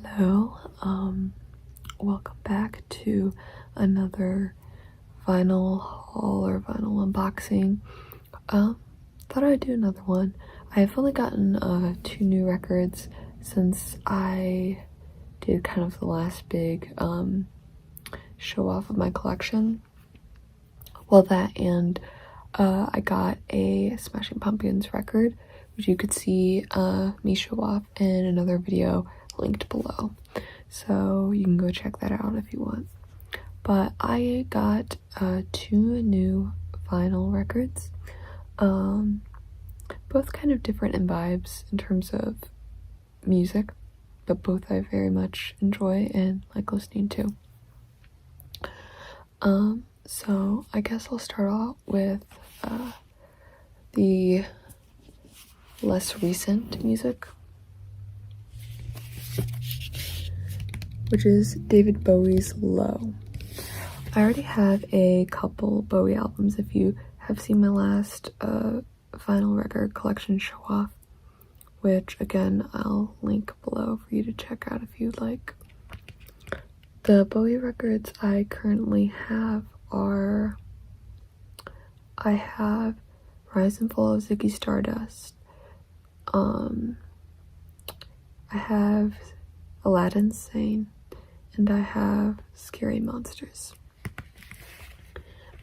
Hello, welcome back to another vinyl haul or vinyl unboxing. Thought I'd do another one. I've only gotten 2 new records since I did kind of the last big show off of my collection. Well, that and I got a Smashing Pumpkins record, which you could see me show off in another video linked below, so you can go check that out if you want. But I got 2 new vinyl records, both kind of different in vibes in terms of music, but both I very much enjoy and like listening to. So I guess I'll start off with the less recent music, which is David Bowie's Low. I already have a couple Bowie albums. If you have seen my last vinyl record collection show off, which again I'll link below for you to check out if you'd like. The Bowie records I currently have are, I have Rise and Fall of Ziggy Stardust, I have Aladdin Sane, and I have Scary Monsters.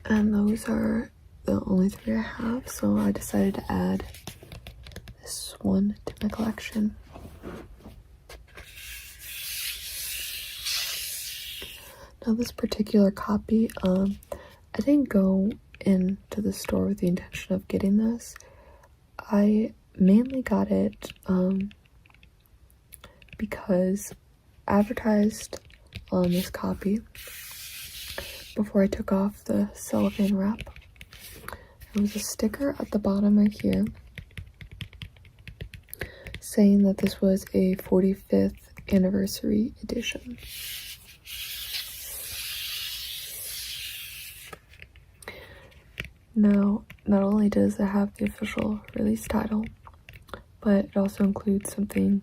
And those are the only 3 I have, so I decided to add this one to my collection. Now this particular copy, I didn't go into the store with the intention of getting this. I mainly got it because advertised on this copy before I took off the cellophane wrap. There was a sticker at the bottom right here saying that this was a 45th anniversary edition. Now, not only does it have the official release title, but it also includes something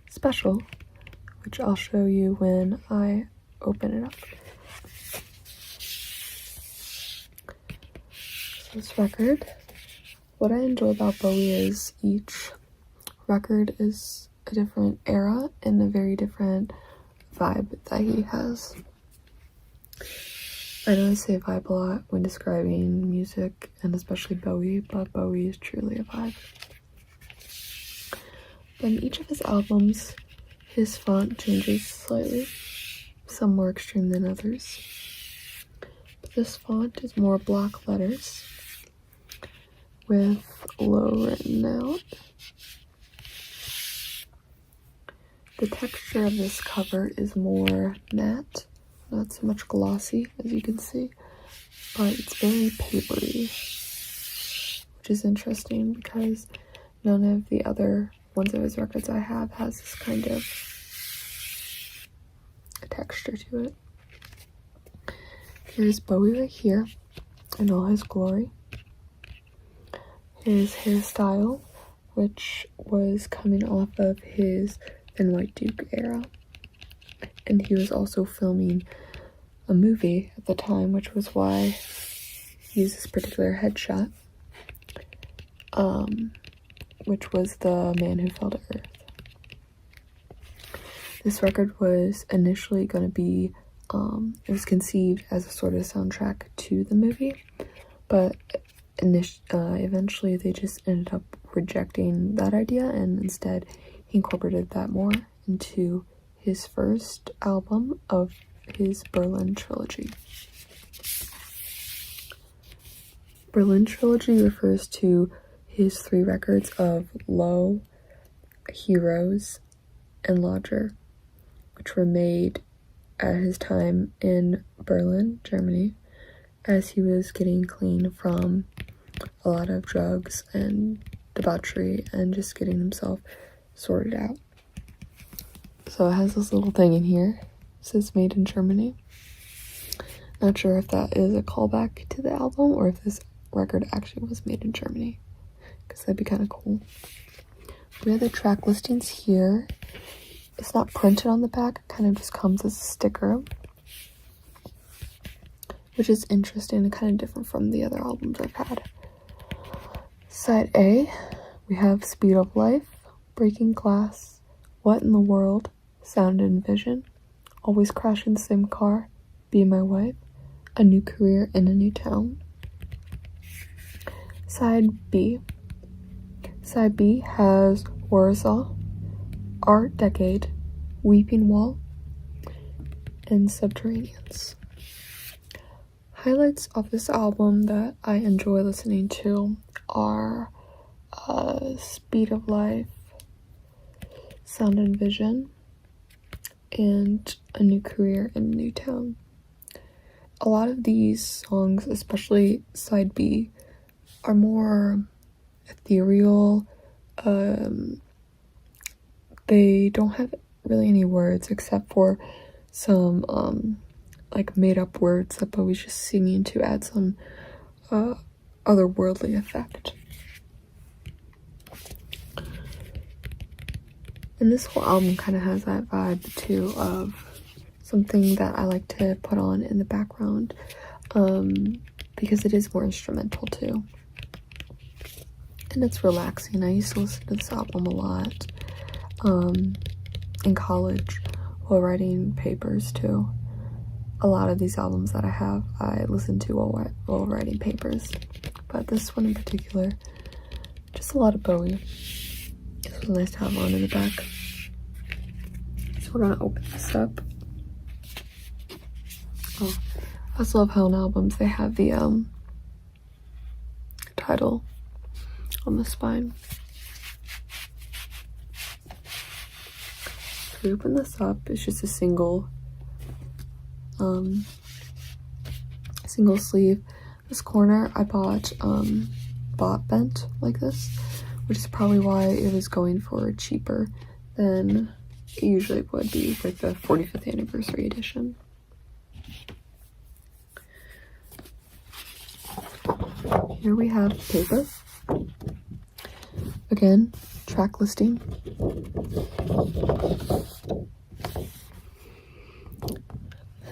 special, which I'll show you when I open it up. So this record, what I enjoy about Bowie is each record is a different era and a very different vibe that he has. I know I say vibe a lot when describing music, and especially Bowie, but Bowie is truly a vibe. In each of his albums, his font changes slightly, some more extreme than others. But this font is more block letters with Low written out. The texture of this cover is more matte, not so much glossy as you can see, but it's very papery, which is interesting because none of the other ones of his records I have has this kind of texture to it. Here's Bowie right here in all his glory. His hairstyle, which was coming off of his Thin White Duke era, and he was also filming a movie at the time, which was why he used this particular headshot, which was The Man Who Fell to Earth. This record was initially going to be, it was conceived as a sort of soundtrack to the movie, but eventually they just ended up rejecting that idea, and instead he incorporated that more into his first album of his Berlin trilogy. Berlin trilogy refers to his 3 records of Low, Heroes, and Lodger, which were made at his time in Berlin, Germany, as he was getting clean from a lot of drugs and debauchery and just getting himself sorted out. So it has this little thing in here. It says made in Germany. Not sure if that is a callback to the album or if this record actually was made in Germany, because that'd be kind of cool. We have the track listings here. it's not printed on the back, it kind of just comes as a sticker, which is interesting and kind of different from the other albums I've had. Side A, we have Speed of Life, Breaking Glass, What in the World, Sound and Vision, Always Crash in the Same Car, Be My Wife, A New Career in a New Town. Side B. Side B has Warsaw, Art Decade, Weeping Wall, and Subterraneans. Highlights of this album that I enjoy listening to are Speed of Life, Sound and Vision, and A New Career in a New Town. A lot of these songs, especially Side B, are more ethereal. They don't have really any words except for some like made up words that Bowie's just singing to add some otherworldly effect. And this whole album kind of has that vibe too of something that I like to put on in the background, because it is more instrumental too. And it's relaxing. I used to listen to this album a lot in college while writing papers too. A lot of these albums that I have, I listen to while writing papers. But this one in particular, just a lot of Bowie. This was nice to have on in the back. So we're gonna open this up. Oh, I also love how on albums they have the title on the spine. So we open this up. It's just a single sleeve. This corner I bought bent like this, which is probably why it was going for cheaper than it usually would be with the 45th anniversary edition. Here we have paper. Again, track listing.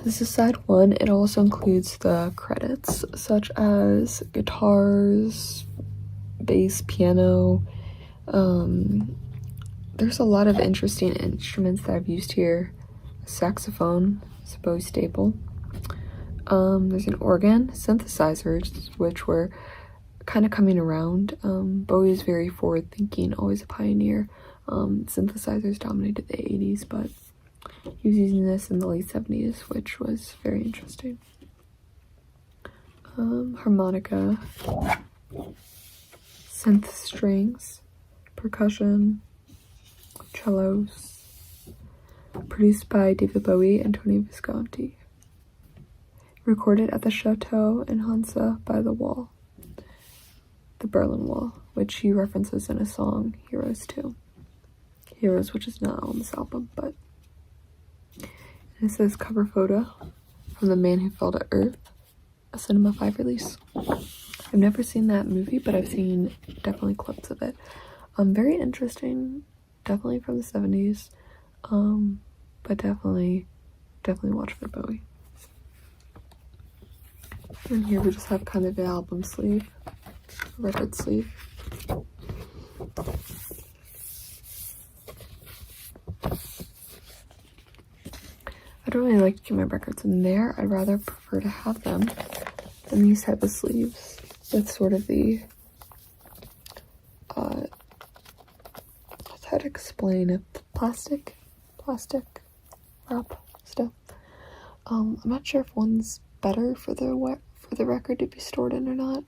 This is side 1. It also includes the credits, such as guitars, bass, piano. There's a lot of interesting instruments that I've used here. A saxophone, it's a Bowie staple. There's an organ, synthesizers, which were kind of coming around. Bowie is very forward-thinking, always a pioneer. Synthesizers dominated the 80s, but he was using this in the late 70s, which was very interesting. Harmonica, synth strings, percussion, cellos, produced by David Bowie and Tony Visconti. Recorded at the Chateau in Hansa by the Wall, the Berlin Wall, which he references in a song, Heroes 2. Heroes, which is not on this album, but it says cover photo from The Man Who Fell to Earth, a Cinema 5 release. I've never seen that movie, but I've seen definitely clips of it. Very interesting, definitely from the 70s, but definitely watch for Bowie. And here we just have kind of an album sleeve, record sleeve. I don't really like to keep my records in there. I'd rather prefer to have them in these type of sleeves. That's sort of the, how to explain it, plastic wrap stuff. I'm not sure if one's better for the record to be stored in or not.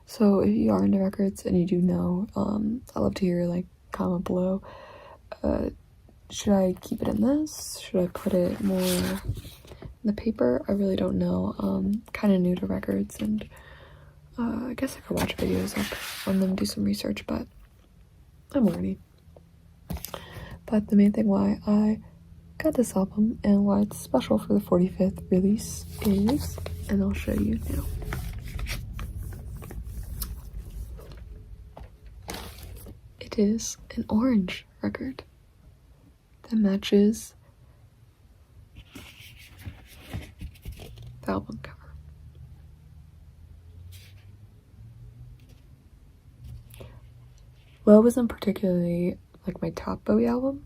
So if you are into records and you do know, I'd love to hear, like, comment below. Should I keep it in this? Should I put it more in the paper? I really don't know. Kind of new to records, and I guess I could watch videos up on them, do some research, but I'm learning. But the main thing why I got this album and why it's special for the 45th release is, and I'll show you now. It is an orange record It matches the album cover. Low wasn't particularly like my top Bowie album,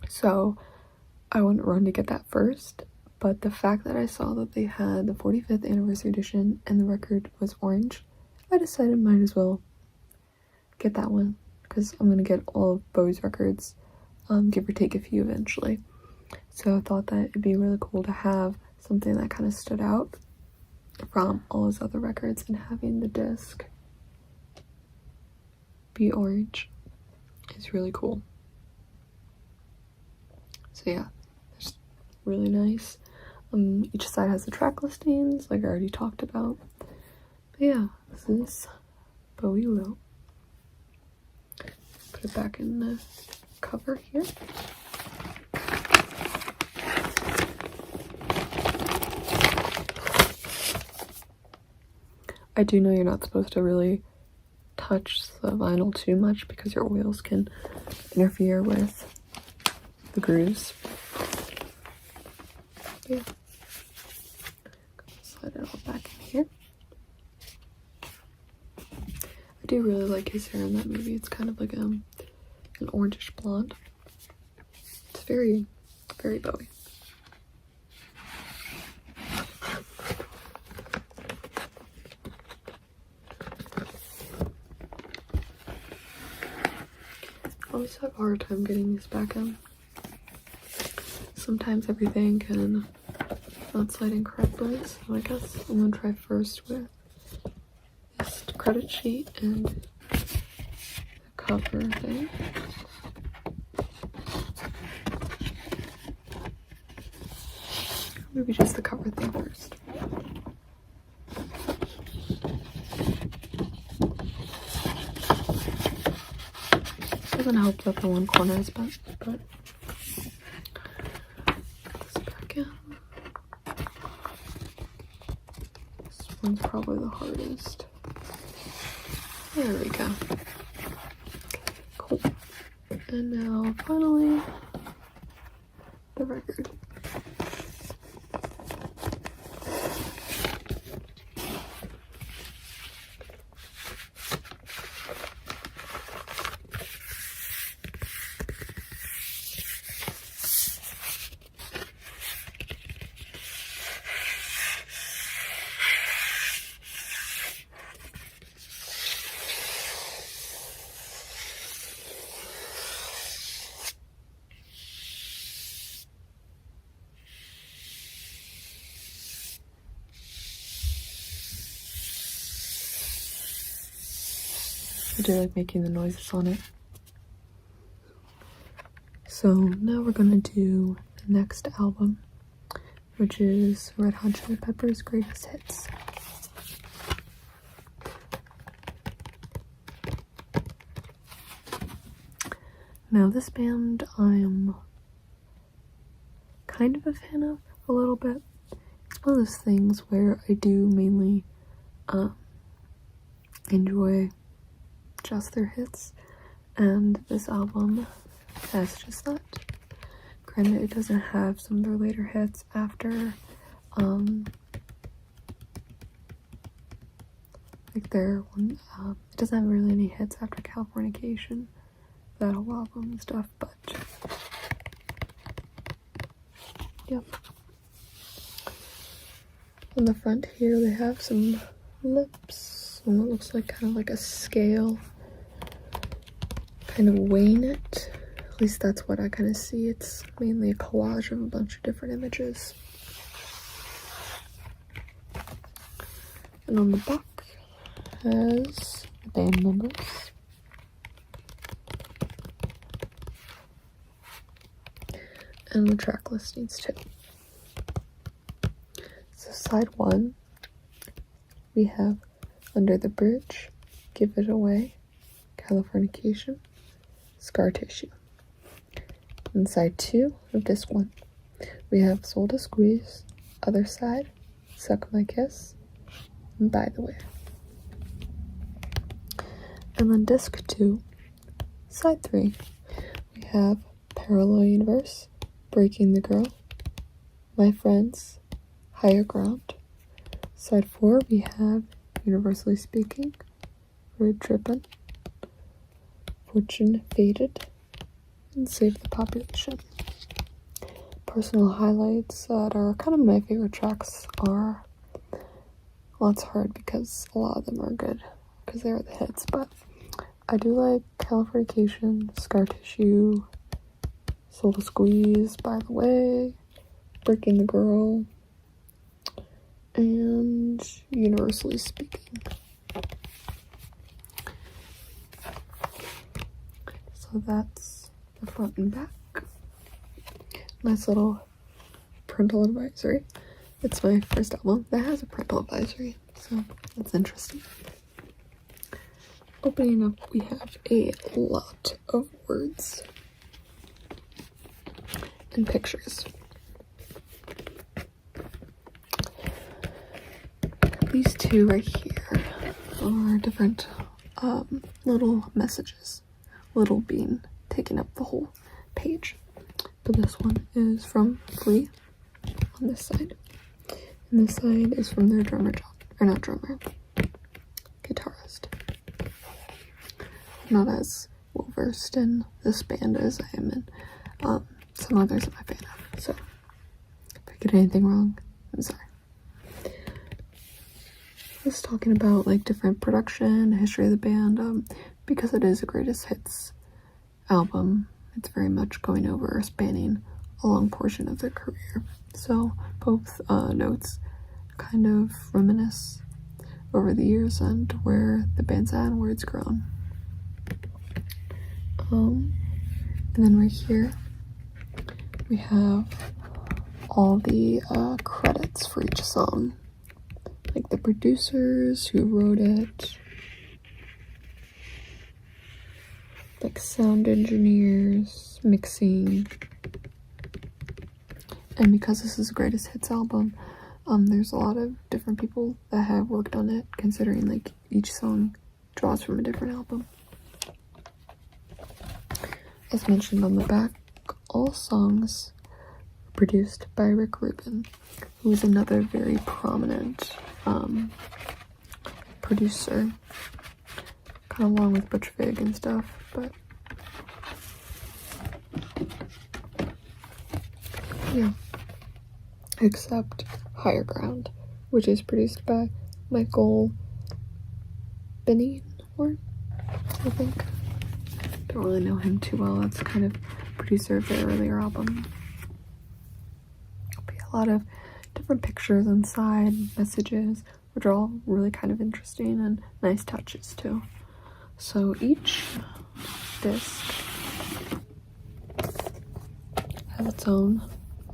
so I wouldn't run to get that first, but the fact that I saw that they had the 45th anniversary edition and the record was orange, I decided might as well get that one, because I'm gonna get all of Bowie's records, give or take a few eventually. So I thought that it'd be really cool to have something that kind of stood out from all his other records, and having the disc be orange is really cool. So yeah, it's really nice. Each side has the track listings, like I already talked about. But yeah, this is Bowie Low. Put it back in the cover here. I do know you're not supposed to really touch the vinyl too much because your oils can interfere with the grooves. Yeah. Slide it all back in here. I do really like his hair in that movie. It's kind of like an orangish blonde. It's very, very Bowie. I always have a hard time getting these back in. Sometimes everything can not slide in correctly, so I guess I'm gonna try first with this credit sheet and the cover thing. Maybe just the cover thing first. Doesn't help that the one corner is bent, but put this back in. This one's probably the hardest. There we go. Cool. And now finally the record. I do like making the noises on it. So now we're gonna do the next album, which is Red Hot Chili Peppers' Greatest Hits. Now this band I'm kind of a fan of a little bit. It's one of those things where I do mainly enjoy just their hits, and this album has just that. Granted, it doesn't have some of their later hits after like their one, it doesn't have really any hits after Californication, that whole album and stuff, but yep. On the front here they have some lips and what looks like kind of like a scale kind of weighing it. At least that's what I kind of see. It's mainly a collage of a bunch of different images. And on the back has the band members. And the track listings too. So side 1, we have Under the Bridge, Give It Away, Californication, Scar Tissue. And side 2 of disc 1, we have Soul to Squeeze, Other Side, Suck My Kiss, and By the Way. And then disc 2, side 3, we have Parallel Universe, Breaking the Girl, My Friends, Higher Ground. Side 4, we have Universally Speaking, Road Trippin', Fortune Faded, and Save the Population. Personal highlights that are kind of my favorite tracks are, well, it's hard because a lot of them are good because they are the hits, but I do like Californication, Scar Tissue, Soul to Squeeze, By the Way, Breaking the Girl, and Universally Speaking. So that's the front and back. Nice little parental advisory. It's my first album that has a parental advisory, so that's interesting. Opening up, we have a lot of words and pictures. These two right here are different little messages, little being taking up the whole page. But this one is from Flea on this side, and this side is from their drummer, guitarist. Not as well versed in this band as I am in some others I'm a fan of, so if I get anything wrong, I'm sorry. Just talking about like different production, history of the band, because it is a greatest hits album. It's very much going over, spanning a long portion of their career. So both notes kind of reminisce over the years and where the band's at and where it's grown. And then right here we have all the credits for each song, like the producers who wrote it, like sound engineers, mixing. And because this is a greatest hits album, there's a lot of different people that have worked on it, considering like each song draws from a different album. As mentioned on the back, all songs were produced by Rick Rubin, who is another very prominent producer, kind of along with Butch Vig and stuff, but yeah. Except Higher Ground, which is produced by Michael Benihorn, I think. Don't really know him too well. That's kind of producer of their earlier album. But yeah, a lot of different pictures inside, messages, which are all really kind of interesting and nice touches too. So each disc has its own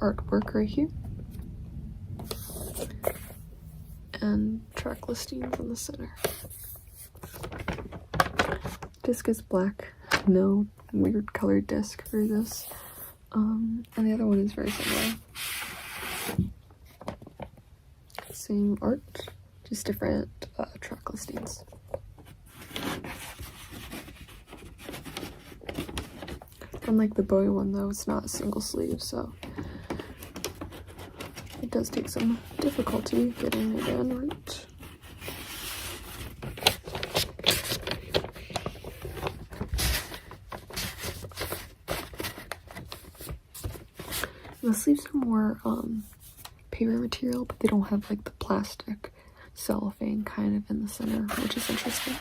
artwork right here, and track listings in the center. Disc is black, no weird colored disc for this, and the other one is very similar. Same art, just different track listings. Unlike the Bowie one though, it's not a single sleeve, so it does take some difficulty getting it in right. The sleeves are more paper material, but they don't have like the plastic cellophane kind of in the center, which is interesting.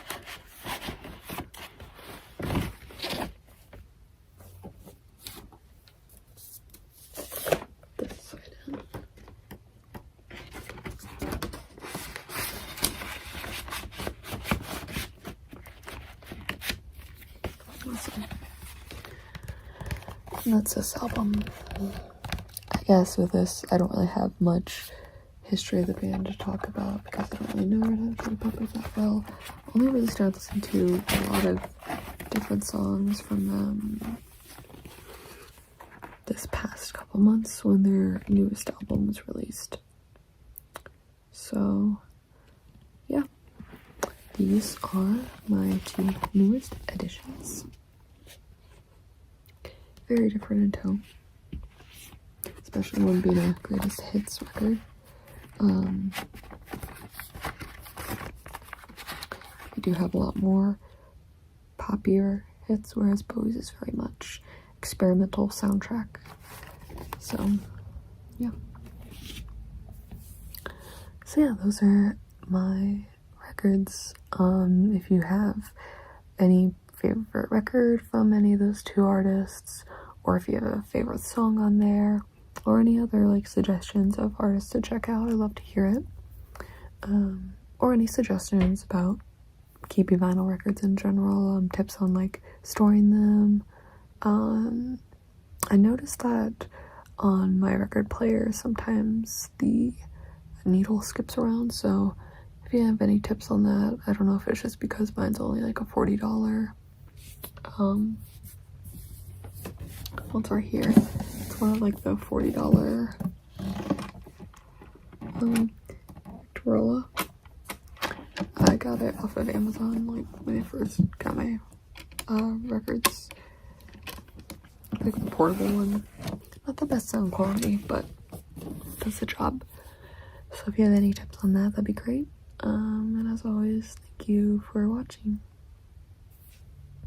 This side in. Awesome. And that's this album. I guess with this, I don't really have much history of the band to talk about because I don't really know Red Hot Chili Peppers that well. I only really started listening to a lot of different songs from them this past couple months when their newest album was released. So, yeah, these are my two newest additions. very different in tone, especially one being a greatest hits record. We do have a lot more poppier hits, whereas Bowie's is very much experimental soundtrack. So yeah. So yeah, those are my records. If you have any favorite record from any of those two artists, or if you have a favorite song on there, or any other like suggestions of artists to check out, I'd love to hear it. Or any suggestions about keeping vinyl records in general, tips on like storing them. I noticed that on my record player sometimes the needle skips around, so if you have any tips on that, I don't know if it's just because mine's only like a $40 one's right here. It's one of like the $40 Corolla. I got it off of Amazon like when I first got my records, like the portable one. Not the best sound quality, but does the job. So if you have any tips on that, that'd be great. And as always, thank you for watching.